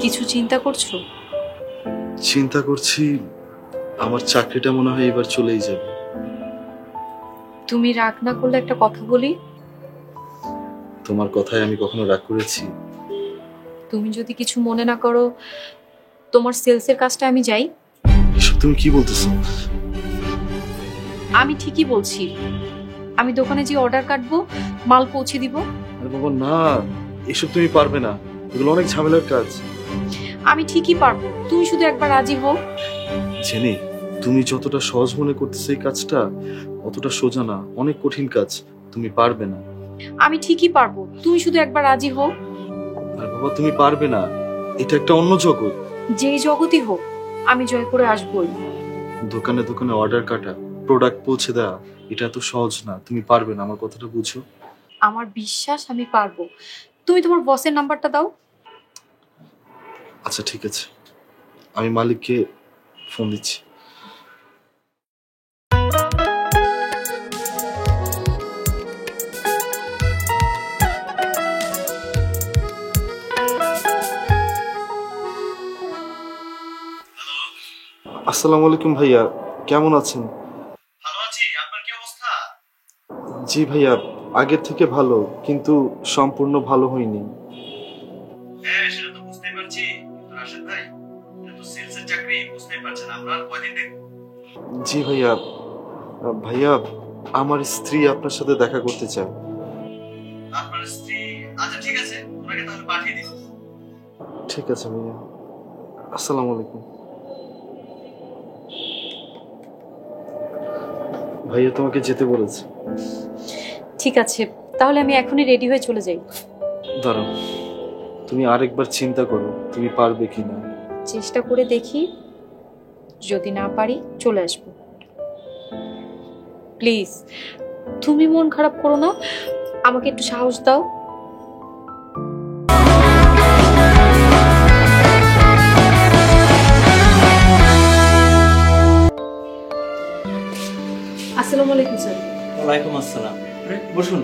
কিছু চিন্তা করছো? চিন্তা করছি আমার চাকরিটা মনে হয় এবার চলেই যাবে। তুমি রাগ না করলে একটা কথা বলি। তোমার কথায় আমি কখনো রাগ করেছি? তুমি যদি কিছু মনে না করো, তোমার সেলসের কাজটা আমি যাই। এসব তুমি কি বলতেছো? আমি ঠিকই বলছি। আমি দোকানে যে অর্ডার কাটবো, মাল পৌঁছে দিব। আরে বাবা না, এসব তুমি পারবে না, এগুলো অনেক ঝামেলার কাজ। আমি ঠিকই পারবো, তুমি শুধু একবার রাজি হও। জেনে, তুমি যতটা সহজ মনে করতেছো এই কাজটা অতটা সোজা না, অনেক কঠিন কাজ, তুমি পারবে না। আমি ঠিকই পারবো, তুমি শুধু একবার রাজি হও। আর বাবা তুমি পারবে না, এটা একটা অন্য জগৎ। যেই জগতই হোক, আমি জয় করে আসবোই। দোকানে দোকানে অর্ডার কাটা, প্রোডাক্ট পৌঁছে দেওয়া, এটা এত সহজ না, তুমি পারবে না, আমার কথাটা বুঝো। আমার বিশ্বাস আমি পারবো। তুমি তোমার বসের নাম্বারটা দাও। আচ্ছা ঠিক আছে, আমি মালিককে ফোন দিচ্ছি। আসসালামু আলাইকুম ভাইয়া, কেমন আছেন? ভালো আছি, আপনার কি অবস্থা? জি ভাইয়া, আগের থেকে ভালো, কিন্তু সম্পূর্ণ ভালো হয়নি। হ্যাঁ সেটা তো বুঝতেই পারছি, কিন্তু রাশেদ ভাই, এটা তো সেলসের চাকরি, বুঝতেই পারছেন আমরা আর কয়দিন দেখব। জি ভাইয়া, ভাইয়া আমার স্ত্রী আপনার সাথে দেখা করতে চায়। আপনার স্ত্রী? আচ্ছা ঠিক আছে, ওনাকে তাহলে পাঠিয়ে দিন। ঠিক আছে ভাইয়া, আসসালামু আলাইকুম। ভাইয়া তোমাকে যেতে বলেছে। ঠিক আছে, তাহলে আমি এখনই রেডি হয়ে চলে যাই। দাঁড়াও, তুমি আরেকবার চিন্তা করো তুমি পারবে কিনা। চেষ্টা করে দেখি, যদি না পারি চলে আসবো। প্লিজ, তুমি মন খারাপ করো না, আমাকে একটু সাহস দাও। আসসালামু আলাইকুম স্যার। ওয়ালাইকুম আসসালাম। বসুন।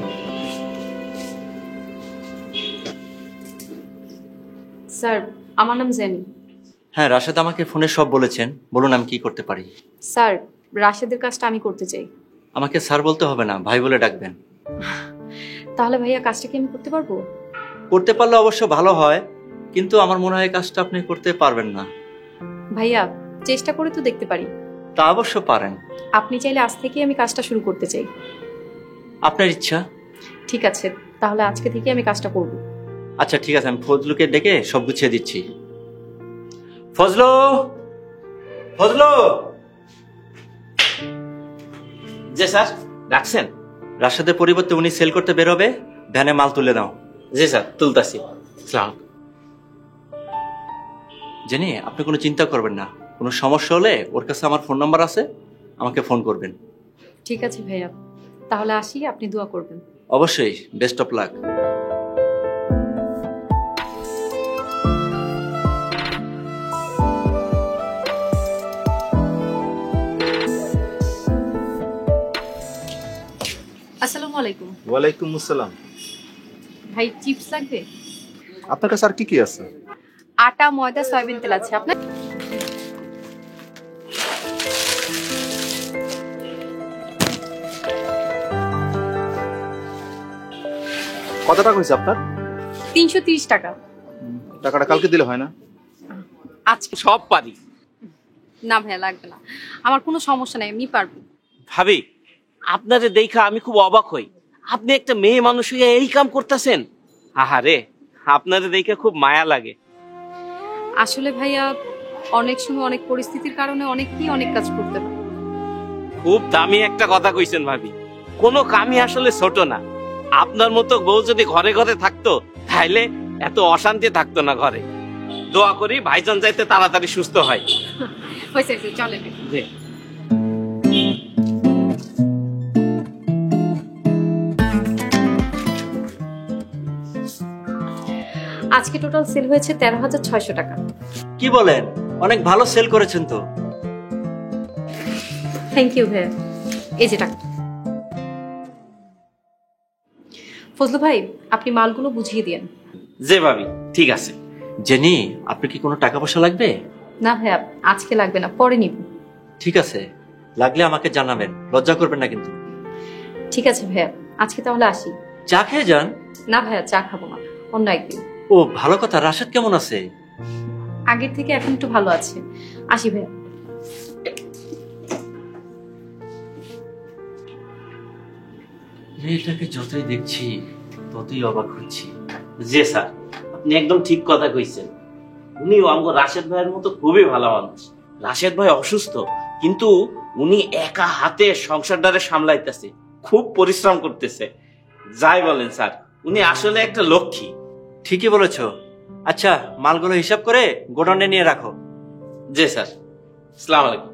স্যার, আমার নাম জেনি। হ্যাঁ, রাশেদ আমাকে ফোনে সব বলেছেন। বলুন আমি কি করতে পারি। স্যার, রাশেদের কাজটা আমি করতে চাই। আমাকে স্যার বলতে হবে না, ভাই বলে ডাকবেন। তাহলে ভাইয়া, কাজটা কি আমি করতে পারবো? করতে পারলে অবশ্য ভালো হয়, কিন্তু আমার মনে হয় কাজটা আপনি করতে পারবেন না। ভাইয়া, চেষ্টা করে তো দেখতে পারি। তা অবশ্য পারেন। আপনি চাইলে আজ থেকেই আমি কাজটা শুরু করতে চাই। আপনার ইচ্ছা। ঠিক আছে, তাহলে আজকে থেকে আমি কাজটা করব। আচ্ছা ঠিক আছে, আমি ফজলুকে ডেকে সব গুছিয়ে দিচ্ছি। ফজলু, ফজলু। জি স্যার, ডাকছেন? রাশেদের পরিবর্তে উনি সেল করতে বেরোবে, ভ্যানে মাল তুলে নাও। জি স্যার, তুলতাছি। সালাম। জেনি, আপনি কোনো চিন্তা করবেন না, কোনো সমস্যা হলে ওর কাছে আমার ফোন নাম্বার আছে, আমাকে ফোন করবেন। ঠিক আছে ভাইয়া, তাহলে আসি, আপনি দোয়া করবেন। অবশ্যই, বেস্ট অফ লাক। আসসালামু আলাইকুম। ওয়ালাইকুম আসসালাম। ভাই, চিপস লাগবে? আপনার কাছে আর কি কি আছে? আটা, ময়দা, সয়াবিন তেল আছে আপনার? কত টাকা হয়েছে আপনার? 330 টাকা। টাকাটা কালকে দিলে হয় না? আজকে সব পারি। না ভাইয়া, লাগবে না, আমার কোনো সমস্যা নাই, আমি পারবো। ভাবি, আপনারে দেখা আমি খুব অবাক হই। আপনি একটা মেয়ে মানুষ হয়ে এই কাম করতেছেন। আহারে, আপনারে দেখে খুব মায়া লাগে। আসলে ভাইয়া, অনেক সময় অনেক পরিস্থিতির কারণে অনেকেই অনেক কাজ করতে হয়। খুব দামি একটা কথা কইছেন ভাবি। কোনো কামই আসলে ছোট না। আপনার মতো বউ যদি ঘরে ঘরে থাকতো, তাইলে এত অশান্তি থাকতো না ঘরে। দোয়া করি ভাইজান যাইতে তাড়াতাড়ি সুস্থ হয়। হয়েছে, চলে। জি। আজকে টোটাল সেল হয়েছে 13,600 টাকা। কি বলেন, অনেক ভালো সেল করেছেন তো। থ্যাংক ইউ ভাইয়া, এই যে টাকা। ফজলু ভাই, আপনি মালগুলো বুঝিয়ে দিন। যে ভাবি, ঠিক আছে। জেনি, আপনার কি কোনো টাকা পয়সা লাগবে? না ভাইয়া, আজকে লাগবে না, পরে নিব। ঠিক আছে, লাগলে আমাকে জানাবেন, লজ্জা করবেন না কিন্তু। ঠিক আছে ভাইয়া, আজকে তাহলে আসি। চা খেয়ে যান। না ভাইয়া, চা খাবো না, অন্য একদিন। ও ভালো কথা, রাশেদ কেমন আছে? আগের থেকে এখন একটু ভালো আছে। আসি ভাইয়া। মেয়েটাকে যতই দেখছি ততই অবাক হচ্ছি। জি স্যার, আপনি একদম ঠিক কথা কইছেন। উনিও আমগো রাশেদ ভাইয়ের মতো খুবই ভালো মানুষ। রাশেদ ভাই অসুস্থ, কিন্তু উনি একা হাতে সংসারটারে সামলাইতেছে, খুব পরিশ্রম করতেছে। যাই বলেন স্যার, উনি আসলে একটা লক্ষ্মী। ঠিকই বলেছ। আচ্ছা, মালগুলো হিসাব করে গোডাউনে নিয়ে রাখো। জি স্যার, আসসালামু আলাইকুম।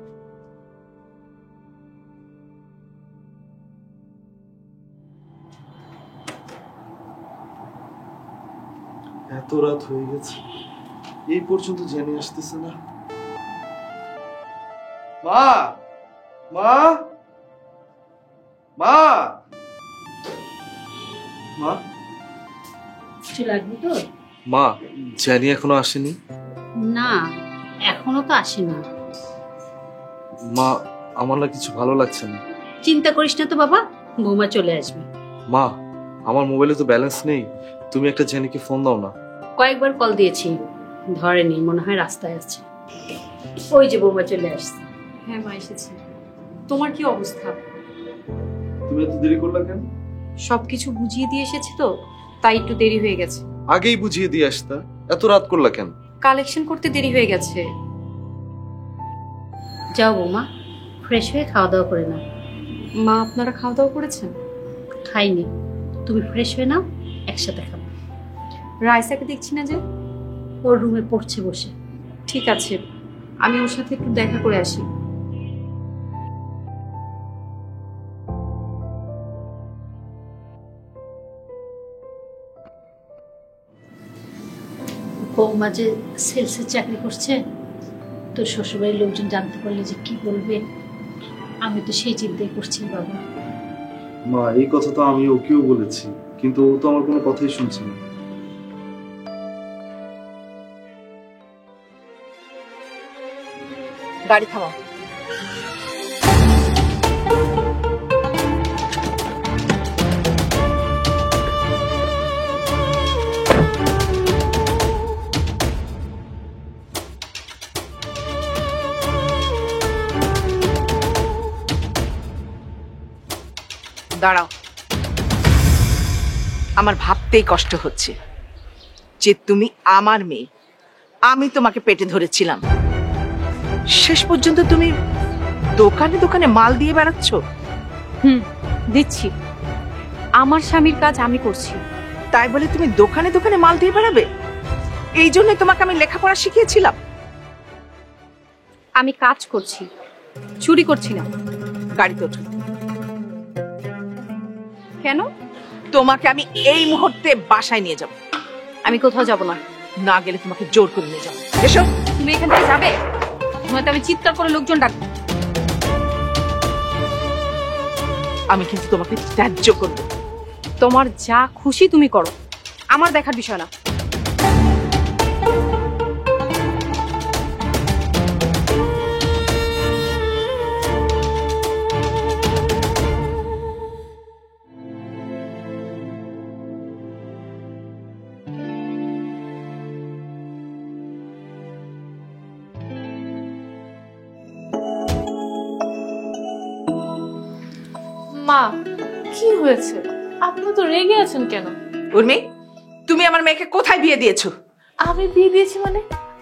এত রাত হয়ে গেছে, এই পর্যন্ত জেনে আসতেছে না। মা, মা, মা, মা, কিছু লাগবে তো? মা, জানি এখনো আসেনি। না, এখনো তো আসেনি। মা, আমার না কিছু ভালো লাগছে না। চিন্তা করিস না তো বাবা, বৌমা চলে আসবে। মা, আমার মোবাইলে তো ব্যালেন্স নেই, তুমি একটা জেনিকে ফোন দাও না। কয়েকবার কল দিয়েছি, ধরেনি, মনে হয় রাস্তায় আছে। ওই যে বৌমা চলে আসছে। হ্যাঁ মা, এসেছি। তোমার কি অবস্থা? তুমি এত দেরি করলা কেন? সবকিছু বুঝিয়ে দিয়ে এসেছি তো, তাই একটু দেরি হয়ে গেছে। আগেই বুঝিয়ে দিয়ে আসতা, এত রাত করলা কেন? কালেকশন করতে দেরি হয়ে গেছে। যাও বৌমা, ফ্রেশ হয়ে খাওয়া দাওয়া করে নাও। মা, আপনারা খাওয়া দাওয়া করেছেন? খাইনি, তুমি ফ্রেশ হয়ে নাও, একসাথে খাবো। রাইসাকে দেখছি না যে। ওর রুমে পড়ছে বসে। ঠিক আছে, আমি ওর সাথে একটু দেখা করে আসি। বৌমা যে সেলসের চাকরি করছে, তোর শ্বশুরবাড়ির লোকজন জানতে পারলে যে কি বলবে, আমি তো সেই চিন্তাই করছি বাবা। মা, এই কথা তো আমি ওকেও বলেছি, কিন্তু ও তো আমার কোনো কথাই শুনছে না। গাড়ি থামাও। দাঁড়াও, আমার ভাবতেই কষ্ট হচ্ছে যে তুমি আমার মেয়ে, আমি তোমাকে পেটে ধরেছিলাম, শেষ পর্যন্ত তুমি দোকানে দোকানে মাল দিয়ে বেড়াচ্ছ। দিচ্ছি, আমার স্বামীর কাজ আমি করছি। তাই বলে তুমি দোকানে দোকানে মাল দিয়ে বেড়াবে? এই জন্য তোমাকে আমি লেখাপড়া শিখিয়েছিলাম। আমি কাজ করছি, চুরি করছি না। গাড়িতে ওঠো। কেন? তোমাকে আমি এই মুহূর্তে বাসায় নিয়ে যাব। আমি কোথাও যাব না। না গেলে তোমাকে জোর করে নিয়ে যাবো। এসো। তুমি এখান থেকে যাবে, নয়তো আমি চিৎকার করে লোকজন ডাকবো। আমি কিন্তু তোমাকে ত্যায্য করব। তোমার যা খুশি তুমি করো, আমার দেখার বিষয় না। মা, কি হয়েছে? আপনি তো রেগে আছেন কেন? উর্মি, তুমি আমার মেয়েকে কোথায় বিয়ে দিয়েছো? আমি বিয়ে দিয়েছি মানে?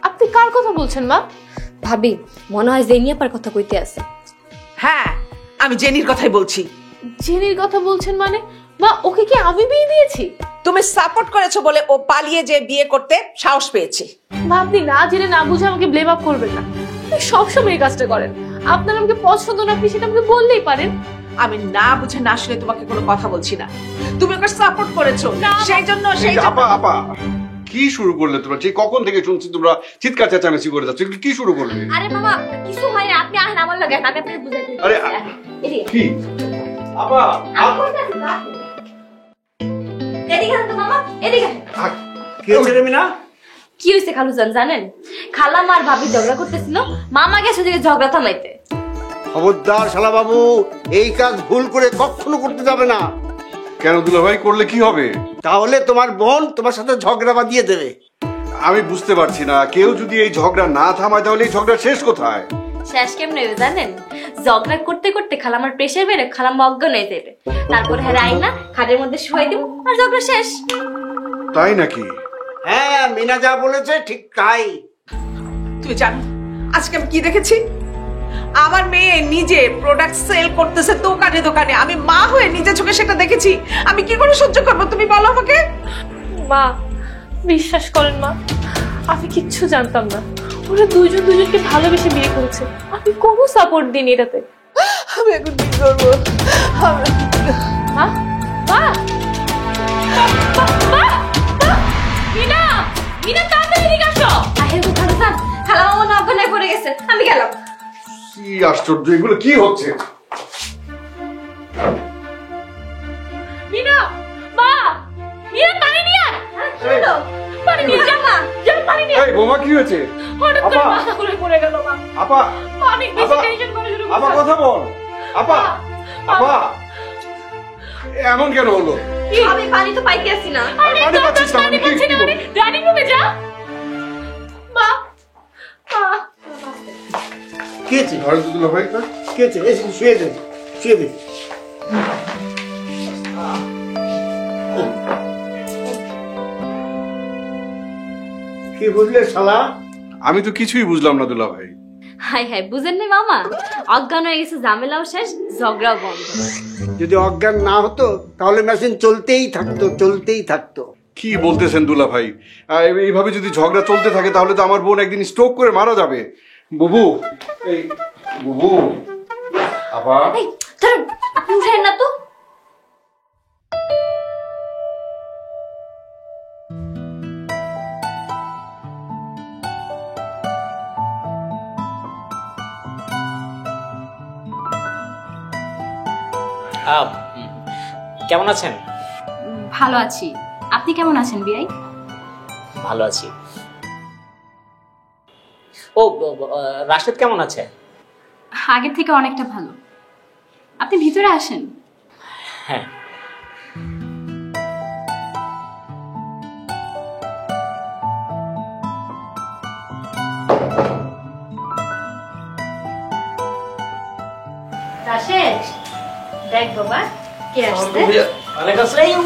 আপনি কার কথা বলছেন মা? ভাবি, মনে হয় জেনিয়াপার কথা কইতে আছে। হ্যাঁ, আমি জেনির কথাই বলছি। জেনির কথা বলছেন মানে? মা, ওকে কি আমি বিয়ে দিয়েছি? তুমি সাপোর্ট করেছো বলে ও পালিয়ে যে বিয়ে করতে সাহস পেয়েছে। মা, আপনি না জেনে না বুঝে আমাকে ব্লেম আপ করবেন না। আপনি সবসময় এই কাজটা করেন। আপনার আমাকে পছন্দ না, আপনি সেটা আমাকে বললেই পারেন। আমি না বুঝে না শুনে তোমাকে কোনো কথা বলছি না। তুমি ওকে সাপোর্ট করেছো, সেই জন্য আপা আপা কি শুরু করলে তোমরা? যে কখন থেকে শুনছি তোমরা চিৎকার চেঁচামেচি করে যাচ্ছ, কি শুরু করলে? আরে মামা, কিছু হয় না, আপনি আহেন আমার লাগে, আমি আপনাকে বুঝাইতে। আরে কি আপা? এদিকে আসুন তো মামা, এদিকে। কি হচ্ছে রে মিনা? কি হয়েছে খালুজান জানেন? খালাম আর ভাবি ঝগড়া করতেছিল, মামা গেছে ওদিকে ঝগড়া থামাইতে। খবরদার শালা বাবু, এই কাজ ভুল করে কখনো করতে যাবে না। কেন দুলাভাই, করলে কি হবে? তাহলে তোমার বোন তোমার সাথে ঝগড়া বাঁধিয়ে দেবে। আমি বুঝতে পারছি না, কেউ যদি এই ঝগড়া না থামায় তাহলে এই ঝগড়া শেষ কোথায়? শেষ কেমনে হবে জানেন? ঝগড়া করতে করতে খালামার প্রেশার বেড়ে খালাম্মা অজ্ঞান হয়ে যাবে, তারপর হ্যাঁ আইনা খাটের মধ্যে শুয়াই দিব আর ঝগড়া শেষ। তাই নাকি? হ্যাঁ, মিনা যা বলেছে ঠিক তাই। তুই জানো আজকে আমি কি দেখেছি? আমার মেয়ে নিজে প্রোডাক্ট সেল করতেছে দোকানে দোকানে। আমি মা হয়ে নিজে চোখে সেটা দেখেছি। আমি কি করে সহ্য করবো তুমি বলো আমাকে? মা বিশ্বাস করেন মা, আমি কিচ্ছু জানতাম না। ওরা দুজন দুজনকে ভালোবেসে বিয়ে করেছে, আমি কোনো সাপোর্ট দিইনি এটাতে। আমি এখন কি করবো? মা মা মিনা, মিনা তাড়াতাড়ি এদিকে আসো। আহের তো খালুজান, খালামা মনে অজ্ঞান হয়ে পড়ে গেছে, আমি গেলাম। কি আশ্চর্য, এগুলো কি হচ্ছে? মিনা, মা, মিনা পানি নিয়ে আয়। শুনো, পানি নিয়ে যা মা, যা পানি নিয়ে। এই বোমা, কি হয়েছে? হঠাৎ করে মাথা ঘুরে পড়ে গেল মা। আপা, অনেক বেশি টেনশন করে শুরু আপা কথা বল। আপা, আপা, এমন কেন হলো? আমি পানি তো পাইতে আসি না। পানি পাচ্ছিস না, পানি পাচ্ছি না মানে ডাইনিং রুমে যা। মা, মা কি হয়েছে? ঘরে তো দুলাভাই না? কি হয়েছে? এসে শুয়ে দে, শুয়ে দে। কি বুঝলে শালা? আমি তো কিছুই বুঝলাম না দুলাভাই। হাই হাই, বুঝেন নি মামা? অজ্ঞান হয়ে গেছে, ঝামেলাও শেষ, ঝগড়াও বন্ধ। যদি অজ্ঞান না হতো তাহলে মেশিন চলতেই থাকতো, চলতেই থাকতো। কি বলতেছেন দুলাভাই? এইভাবে যদি ঝগড়া চলতে থাকে তাহলে তো আমার বোন একদিন স্ট্রোক করে মারা যাবে। বুবু, এই বুবু, আপা, এই ধরুন, আপনি উঠেন না তো। কেমন আছেন? ভালো আছি, আপনি কেমন আছেন বিআই? ভালো আছি। ও রাশেদ কেমন আছে? আগের থেকে অনেকটা ভালো। আপনি ভিতরে আসেন। হ্যাঁ। রাশেদ, দেখ বাবা কে আসছে।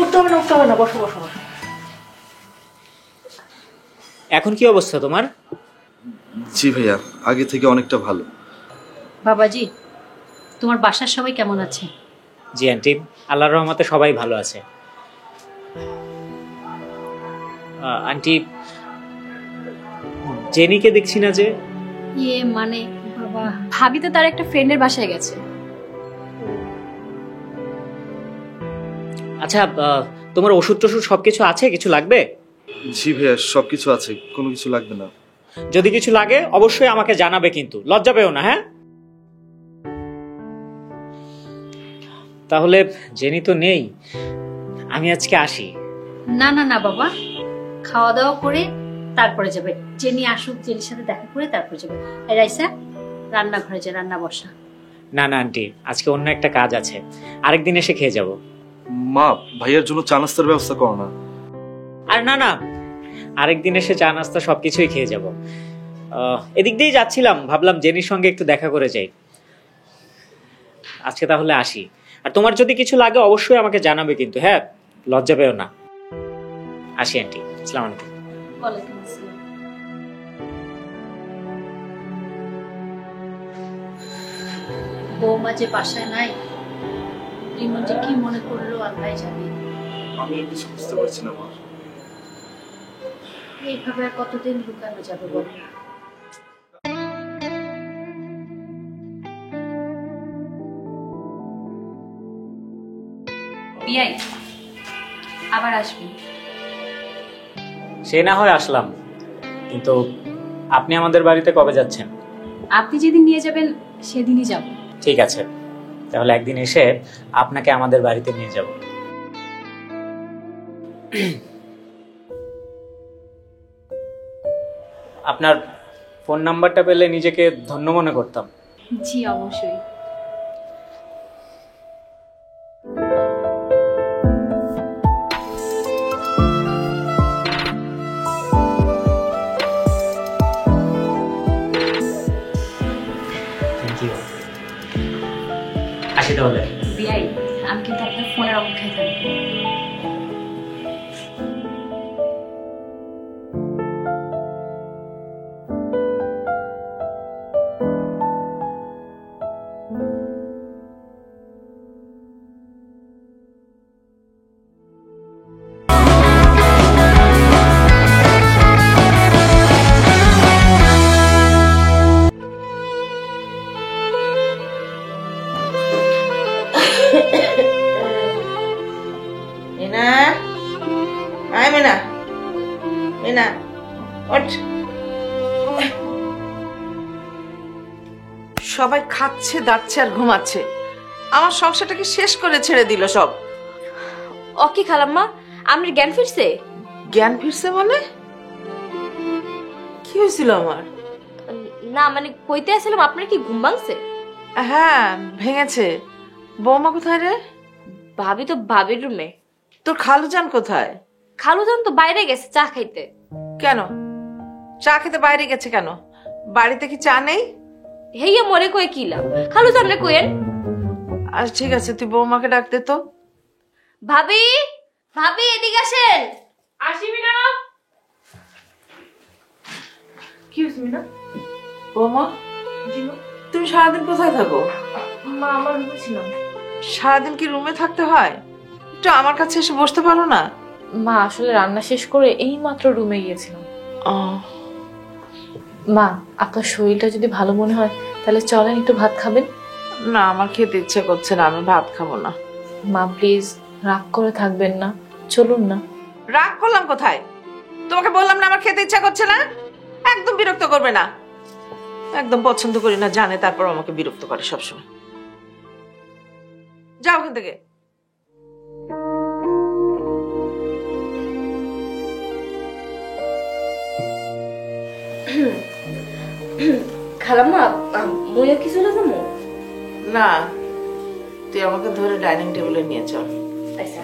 উঠতে হবে না, বসো বসো বসো। এখন কি অবস্থা তোমার? জি ভাইয়া, আগে থেকে অনেকটা ভালো। বাবাজি, তোমার বাসার সবাই কেমন আছে? জি আন্টি, আল্লাহর রহমতে সবাই ভালো আছে। আন্টি, জেনিকে দেখছি না যে? ইয়ে মানে বাবা, ভাবি তো তার একটা ফ্রেন্ডের বাসায় গেছে। আচ্ছা, তোমার ওষুধ টষুধ সবকিছু আছে? কিছু লাগবে? জি ভাইয়া, সবকিছু আছে, কোনো কিছু লাগবে না। যদি কিছু লাগে অবশ্যই আমাকে জানাবে, কিন্তু লজ্জা পেও না। হ্যাঁ, তাহলে জেনি তো নেই, আমি আজকে আসি। না না না বাবা, খাওয়া দাওয়া করে তারপরে যাবে। জেনি আসুক, জেনির সাথে দেখা করে তারপরে যাবে। এই রাইসা, রান্নাঘরে যা, রান্না বসা। না না আন্টি, আজকে অন্য একটা কাজ আছে, আরেকদিন এসে খেয়ে যাব। মা, ভাইয়ার জন্য চা নাস্তার ব্যবস্থা করো না। আর না না, আরেকদিন এসে চা নাস্তা সবকিছুই খেয়ে যাব। এদিক দিয়েই যাচ্ছিলাম, ভাবলাম জেনির সঙ্গে একটু দেখা করে যাই। আজকে তাহলে আসি। আর তোমার যদি কিছু লাগে অবশ্যই আমাকে জানাবে কিন্তু, হ্যাঁ, লজ্জা পেও না। আসি আন্টি, আসসালামু আলাইকুম। ওয়ালাইকুম আসসালাম। বৌমা যে বাসায় নাই, ইমন যে কি মনে করলো আল্লাহ জানে। আমি কিছু বুঝতে পারছি না মা। এইভাবে আর কতদিন লুকানো যাবে বল? বিআই আবার আসবেন। সে না হয় আসলাম, কিন্তু আপনি আমাদের বাড়িতে কবে যাচ্ছেন? আপনি যেদিন নিয়ে যাবেন সেদিনই যাব। ঠিক আছে, তাহলে একদিন এসে আপনাকে আমাদের বাড়িতে নিয়ে যাব। আপনার ফোন নাম্বারটা পেলে নিজেকে ধন্য মনে করতাম। জি অবশ্যই। Thank you. আসি তাহলে। বিআই, আমি কিন্তু আপনার ফোনের অপেক্ষায় থাকবো। মিনা, আয় মিনা, মিনা, ওঠ। সবাই খাচ্ছে দাচ্ছে আর ঘুমাচ্ছে, আমার সংসারটাকে শেষ করে ছেড়ে দিল সব। ও কি খালাম্মা, আমার জ্ঞান ফিরছে? জ্ঞান ফিরছে মানে? কি হয়েছিল আমার? না মানে কইতে আসছিলাম, আপনার কি ঘুম ভাঙছে? হ্যাঁ ভেঙেছে। বৌমা কোথায় রে? ভাবি তো ভাবির রুমে। তোর খালুজান কোথায়? খালুজান তো বাইরে গেছে চা খাইতে। কেন চা খেতে বাইরে গেছে কেন? বাড়িতে কি চা নেই? হেইয়া মরে কই কি লাভ, খালুজান রে কইেন। আচ্ছা ঠিক আছে, তুই বৌমাকে ডাক দে তো। ভাবি, ভাবি এদিকে আসেন। আসিবি না? কি হয়েছে মিনা? বৌমা, তুমি সারাদিন কোথায় থাকো? মা, আমার রুমে ছিলাম। সারাদিন কি রুমে থাকতে হয়? একটু আমার কাছে এসে বসতে পারো না? মা আসলে রান্না শেষ করে এই মাত্র রুমে গিয়েছিলাম। মা, আপনার শরীরটা যদি ভালো মনে হয় তাহলে চলেন একটু ভাত খাবেন। না, আমার খেতে ইচ্ছে করছে না, আমি ভাত খাবো না। মা প্লিজ রাগ করে থাকবেন না, চলুন না। রাগ করলাম কোথায়? তোমাকে বললাম না আমার খেতে ইচ্ছা করছে না? একদম বিরক্ত করবে না, একদম পছন্দ করি না জানে, তারপর আমাকে বিরক্ত করে সবসময়। যাও ওখান থেকে। খালাম্মা, মুইও কি চলে যাবো? না, তুই আমাকে ধরে ডাইনিং টেবিলে নিয়ে চল। আচ্ছা।